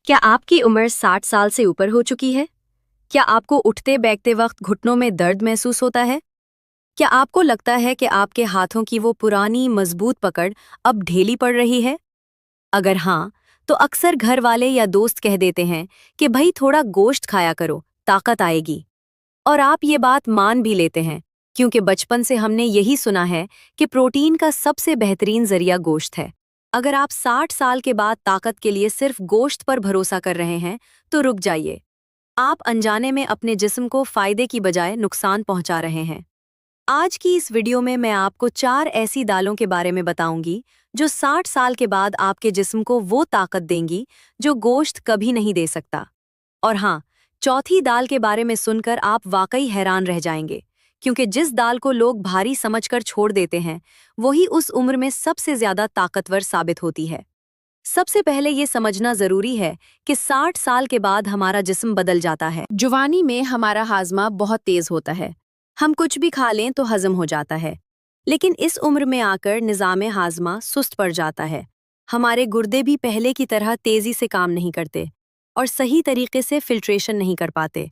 क्या आपकी उम्र 60 साल से ऊपर हो चुकी है? क्या आपको उठते बैठते वक्त घुटनों में दर्द महसूस होता है? क्या आपको लगता है कि आपके हाथों की वो पुरानी मजबूत पकड़ अब ढीली पड़ रही है? अगर हाँ, तो अक्सर घर वाले या दोस्त कह देते हैं कि भाई थोड़ा गोश्त खाया करो, ताकत आएगी। और आप ये बात मान भी लेते हैं, क्योंकि बचपन से हमने यही सुना है कि प्रोटीन का सबसे बेहतरीन जरिया गोश्त है। अगर आप 60 साल के बाद ताकत के लिए सिर्फ गोश्त पर भरोसा कर रहे हैं, तो रुक जाइए। आप अनजाने में अपने जिस्म को फायदे की बजाय नुकसान पहुंचा रहे हैं। आज की इस वीडियो में मैं आपको 4 ऐसी दालों के बारे में बताऊंगी जो 60 साल के बाद आपके जिस्म को वो ताकत देंगी जो गोश्त कभी नहीं दे सकता। और हाँ, चौथी दाल के बारे में सुनकर आप वाकई हैरान रह जाएंगे, क्योंकि जिस दाल को लोग भारी समझकर छोड़ देते हैं, वही उस उम्र में सबसे ज्यादा ताकतवर साबित होती है। सबसे पहले ये समझना जरूरी है कि 60 साल के बाद हमारा जिस्म बदल जाता है। जवानी में हमारा हाजमा बहुत तेज होता है, हम कुछ भी खा लें तो हजम हो जाता है। लेकिन इस उम्र में आकर निज़ाम हाजमा सुस्त पड़ जाता है। हमारे गुर्दे भी पहले की तरह तेजी से काम नहीं करते और सही तरीके से फिल्ट्रेशन नहीं कर पाते।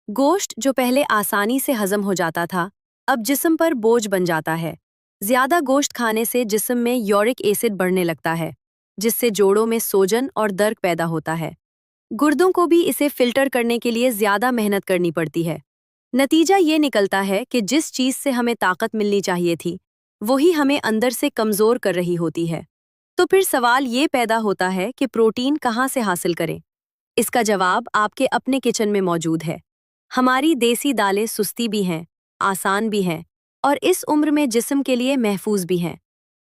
गोश्त जो पहले आसानी से हजम हो जाता था, अब जिस्म पर बोझ बन जाता है। ज्यादा गोश्त खाने से जिस्म में यूरिक एसिड बढ़ने लगता है, जिससे जोड़ों में सोजन और दर्द पैदा होता है। गुर्दों को भी इसे फिल्टर करने के लिए ज्यादा मेहनत करनी पड़ती है। नतीजा ये निकलता है कि जिस चीज से हमें ताकत मिलनी चाहिए थी, वही हमें अंदर से कमजोर कर रही होती है। तो फिर सवाल ये पैदा होता है कि प्रोटीन कहाँ से हासिल करें? इसका जवाब आपके अपने किचन में मौजूद है। हमारी देसी दालें सुस्ती भी हैं, आसान भी हैं और इस उम्र में जिस्म के लिए महफूज भी हैं।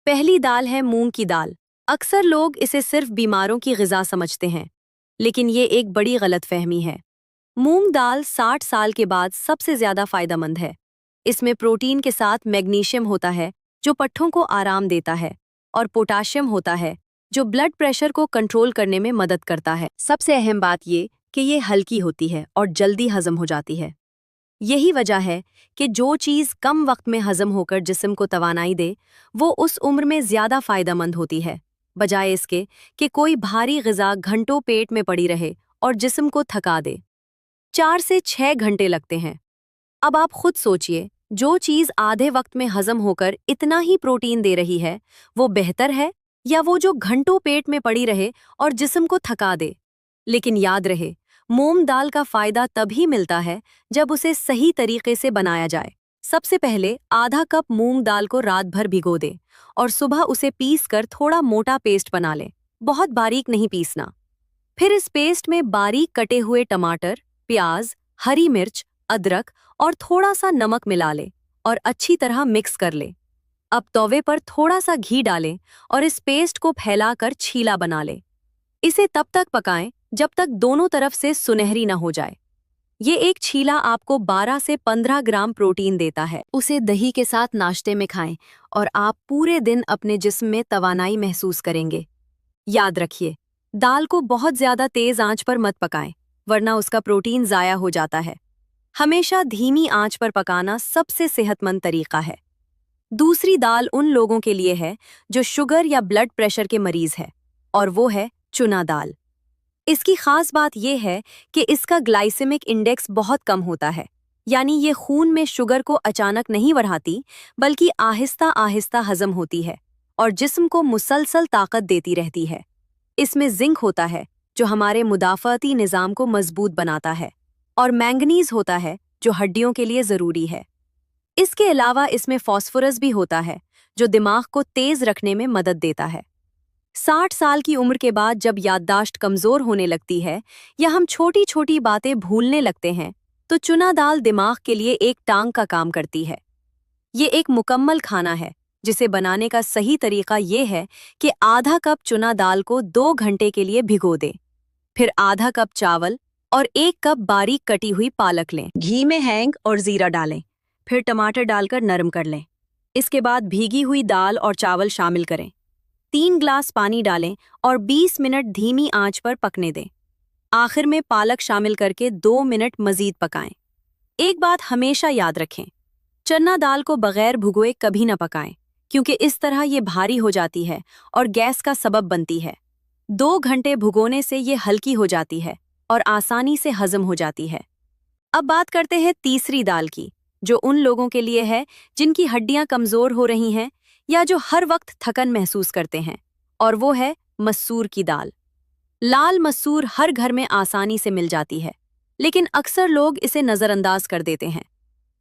पहली दाल है मूंग की दाल। अक्सर लोग इसे सिर्फ बीमारों की ग़िज़ा समझते हैं, लेकिन ये एक बड़ी गलतफहमी है। मूंग दाल 60 साल के बाद सबसे ज़्यादा फायदेमंद है। इसमें प्रोटीन के साथ मैग्नीशियम होता है, जो पट्ठों को आराम देता है, और पोटाशियम होता है, जो ब्लड प्रेशर को कंट्रोल करने में मदद करता है। सबसे अहम बात ये कि ये हल्की होती है और जल्दी हजम हो जाती है। यही वजह है कि जो चीज़ कम वक्त में हजम होकर जिस्म को तवानाई दे, वो उस उम्र में ज़्यादा फायदेमंद होती है, बजाय इसके कि कोई भारी ग़िज़ा घंटों पेट में पड़ी रहे और जिस्म को थका दे। 4 से 6 घंटे लगते हैं। अब आप खुद सोचिए, जो चीज़ आधे वक्त में हजम होकर इतना ही प्रोटीन दे रही है, वो बेहतर है या वो जो घंटों पेट में पड़ी रहे और जिस्म को थका दे? लेकिन याद रहे, मूंग दाल का फायदा तभी मिलता है जब उसे सही तरीके से बनाया जाए। सबसे पहले आधा कप मूंग दाल को रात भर भिगो दें और सुबह उसे पीस कर थोड़ा मोटा पेस्ट बना लें। बहुत बारीक नहीं पीसना। फिर इस पेस्ट में बारीक कटे हुए टमाटर, प्याज, हरी मिर्च, अदरक और थोड़ा सा नमक मिला लें और अच्छी तरह मिक्स कर लें। अब तवे पर थोड़ा सा घी डालें और इस पेस्ट को फैलाकर छीला बना लें। इसे तब तक पकाएं जब तक दोनों तरफ से सुनहरी न हो जाए। ये एक छीला आपको 12 से 15 ग्राम प्रोटीन देता है। उसे दही के साथ नाश्ते में खाएं और आप पूरे दिन अपने जिस्म में तवानाई महसूस करेंगे। याद रखिए, दाल को बहुत ज्यादा तेज आंच पर मत पकाएं, वरना उसका प्रोटीन ज़ाया हो जाता है। हमेशा धीमी आंच पर पकाना सबसे सेहतमंद तरीका है। दूसरी दाल उन लोगों के लिए है जो शुगर या ब्लड प्रेशर के मरीज है, और वो है चुना दाल। इसकी खास बात यह है कि इसका ग्लाइसेमिक इंडेक्स बहुत कम होता है, यानी ये खून में शुगर को अचानक नहीं बढ़ाती, बल्कि आहिस्ता आहिस्ता हजम होती है और जिस्म को मुसलसल ताकत देती रहती है। इसमें जिंक होता है, जो हमारे मुदाफ़ाती निज़ाम को मजबूत बनाता है, और मैंगनीज होता है, जो हड्डियों के लिए ज़रूरी है। इसके अलावा इसमें फास्फोरस भी होता है, जो दिमाग को तेज़ रखने में मदद देता है। 60 साल की उम्र के बाद जब याददाश्त कमज़ोर होने लगती है या हम छोटी छोटी बातें भूलने लगते हैं, तो चुना दाल दिमाग के लिए एक टांग का काम करती है। ये एक मुकम्मल खाना है, जिसे बनाने का सही तरीका ये है कि आधा कप चुना दाल को 2 घंटे के लिए भिगो दें। फिर आधा कप चावल और 1 कप बारीक कटी हुई पालक लें। घी में हींग और जीरा डालें, फिर टमाटर डालकर नरम कर लें। इसके बाद भीगी हुई दाल और चावल शामिल करें। 3 ग्लास पानी डालें और 20 मिनट धीमी आंच पर पकने दें। आखिर में पालक शामिल करके 2 मिनट मजीद पकाएं। एक बात हमेशा याद रखें, चना दाल को बगैर भुगोए कभी न पकाएं, क्योंकि इस तरह ये भारी हो जाती है और गैस का सबब बनती है। 2 घंटे भुगोने से ये हल्की हो जाती है और आसानी से हजम हो जाती है। अब बात करते हैं तीसरी दाल की, जो उन लोगों के लिए है जिनकी हड्डियां कमजोर हो रही हैं या जो हर वक्त थकन महसूस करते हैं, और वो है मसूर की दाल। लाल मसूर हर घर में आसानी से मिल जाती है, लेकिन अक्सर लोग इसे नज़रअंदाज कर देते हैं।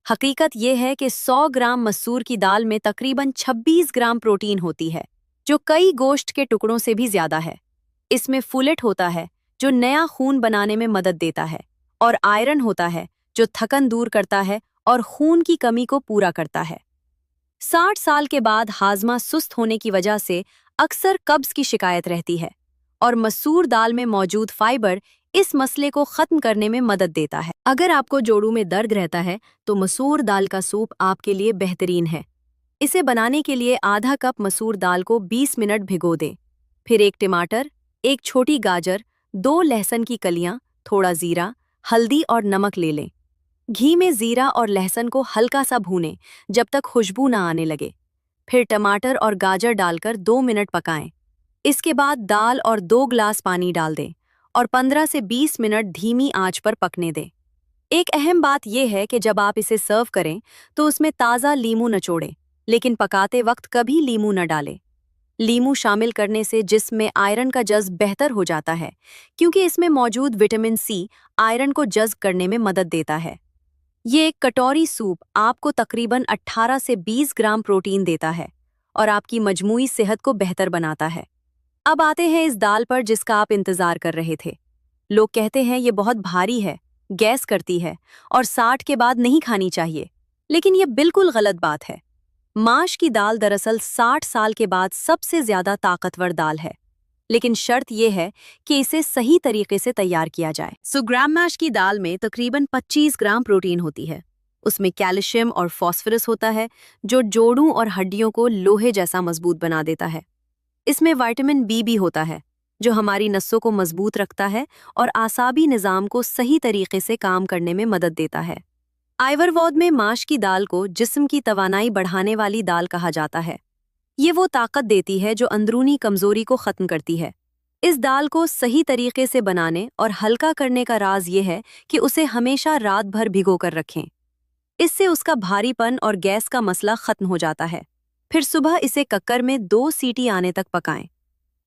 हकीकत ये है कि 100 ग्राम मसूर की दाल में तकरीबन 26 ग्राम प्रोटीन होती है, जो कई गोश्त के टुकड़ों से भी ज्यादा है। इसमें फुलेट होता है, जो नया खून बनाने में मदद देता है, और आयरन होता है, जो थकन दूर करता है और खून की कमी को पूरा करता है। 60 साल के बाद हाजमा सुस्त होने की वजह से अक्सर कब्ज की शिकायत रहती है, और मसूर दाल में मौजूद फाइबर इस मसले को खत्म करने में मदद देता है। अगर आपको जोड़ों में दर्द रहता है तो मसूर दाल का सूप आपके लिए बेहतरीन है। इसे बनाने के लिए आधा कप मसूर दाल को 20 मिनट भिगो दें। फिर 1 टमाटर, 1 छोटी गाजर, 2 लहसुन की कलियां, थोड़ा जीरा, हल्दी और नमक ले लें। घी में जीरा और लहसुन को हल्का सा भूनें जब तक खुशबू ना आने लगे। फिर टमाटर और गाजर डालकर 2 मिनट पकाएं। इसके बाद दाल और 2 ग्लास पानी डाल दें और 15 से 20 मिनट धीमी आंच पर पकने दें। एक अहम बात यह है कि जब आप इसे सर्व करें तो उसमें ताज़ा लीमू नचोड़ें, लेकिन पकाते वक्त कभी लीमू न डालें। लीमू शामिल करने से जिस्म में आयरन का जज्ब बेहतर हो जाता है, क्योंकि इसमें मौजूद विटामिन सी आयरन को जज्ब करने में मदद देता है। ये एक कटोरी सूप आपको तकरीबन 18 से 20 ग्राम प्रोटीन देता है और आपकी मजमूई सेहत को बेहतर बनाता है। अब आते हैं इस दाल पर जिसका आप इंतजार कर रहे थे। लोग कहते हैं ये बहुत भारी है, गैस करती है और 60 के बाद नहीं खानी चाहिए, लेकिन ये बिल्कुल गलत बात है। माश की दाल दरअसल 60 साल के बाद सबसे ज्यादा ताकतवर दाल है, लेकिन शर्त यह है कि इसे सही तरीके से तैयार किया जाए। ग्राम मैश की दाल में तकरीबन 25 ग्राम प्रोटीन होती है। उसमें कैल्शियम और फास्फोरस होता है, जो जोड़ों और हड्डियों को लोहे जैसा मजबूत बना देता है। इसमें विटामिन बी भी होता है, जो हमारी नसों को मजबूत रखता है और आसाबी निज़ाम को सही तरीके से काम करने में मदद देता है। आयुर्वेद में माश की दाल को जिस्म की तवानाई बढ़ाने वाली दाल कहा जाता है। ये वो ताकत देती है जो अंदरूनी कमजोरी को खत्म करती है। इस दाल को सही तरीके से बनाने और हल्का करने का राज ये है कि उसे हमेशा रात भर भिगो कर रखें। इससे उसका भारीपन और गैस का मसला खत्म हो जाता है। फिर सुबह इसे कक्कर में 2 सीटी आने तक पकाएं।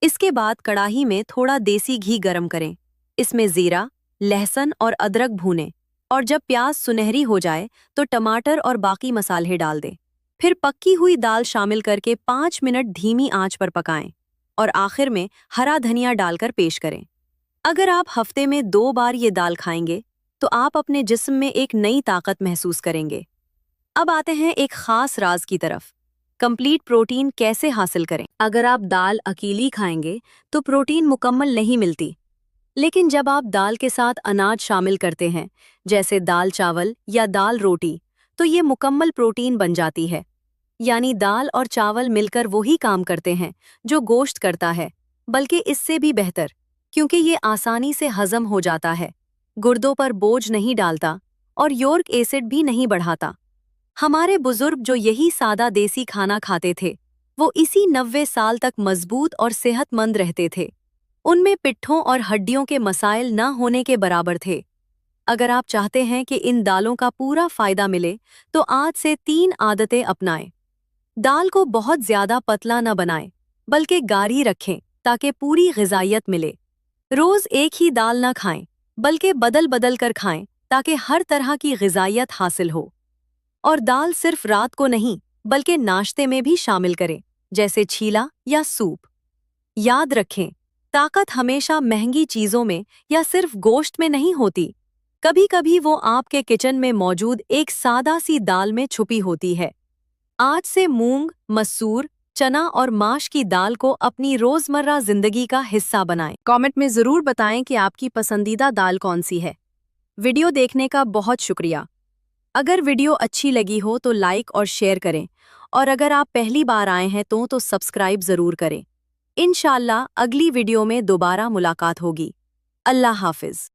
इसके बाद कड़ाही में थोड़ा देसी घी गरम करें। इसमें जीरा, लहसुन और अदरक भूनें, और जब प्याज सुनहरी हो जाए तो टमाटर और बाकी मसाले डाल दें। फिर पक्की हुई दाल शामिल करके 5 मिनट धीमी आंच पर पकाएं और आखिर में हरा धनिया डालकर पेश करें। अगर आप हफ्ते में 2 बार ये दाल खाएंगे तो आप अपने जिस्म में एक नई ताकत महसूस करेंगे। अब आते हैं एक खास राज की तरफ। कंप्लीट प्रोटीन कैसे हासिल करें? अगर आप दाल अकेली खाएंगे तो प्रोटीन मुकम्मल नहीं मिलती, लेकिन जब आप दाल के साथ अनाज शामिल करते हैं, जैसे दाल चावल या दाल रोटी, तो ये मुकम्मल प्रोटीन बन जाती है। यानी दाल और चावल मिलकर वही काम करते हैं जो गोश्त करता है, बल्कि इससे भी बेहतर, क्योंकि ये आसानी से हजम हो जाता है, गुर्दों पर बोझ नहीं डालता और यूरिक एसिड भी नहीं बढ़ाता। हमारे बुजुर्ग जो यही सादा देसी खाना खाते थे, वो इसी 90 साल तक मजबूत और सेहतमंद रहते थे। उनमें पिट्ठों और हड्डियों के मसाइल न होने के बराबर थे। अगर आप चाहते हैं कि इन दालों का पूरा फायदा मिले तो आज से 3 आदतें अपनाएं। दाल को बहुत ज्यादा पतला न बनाएं, बल्कि गाढ़ी रखें ताकि पूरी ग़िज़ाइयत मिले। रोज एक ही दाल न खाएं, बल्कि बदल बदल कर खाएं ताकि हर तरह की ग़िज़ाइयत हासिल हो। और दाल सिर्फ रात को नहीं, बल्कि नाश्ते में भी शामिल करें, जैसे छीला या सूप। याद रखें, ताकत हमेशा महंगी चीजों में या सिर्फ गोश्त में नहीं होती। कभी कभी वो आपके किचन में मौजूद एक सादा सी दाल में छुपी होती है। आज से मूंग, मसूर, चना और माश की दाल को अपनी रोजमर्रा जिंदगी का हिस्सा बनाएं। कमेंट में जरूर बताएं कि आपकी पसंदीदा दाल कौन सी है। वीडियो देखने का बहुत शुक्रिया। अगर वीडियो अच्छी लगी हो तो लाइक और शेयर करें, और अगर आप पहली बार आए हैं तो सब्सक्राइब जरूर करें। इंशाअल्लाह अगली वीडियो में दोबारा मुलाकात होगी। अल्लाह हाफिज।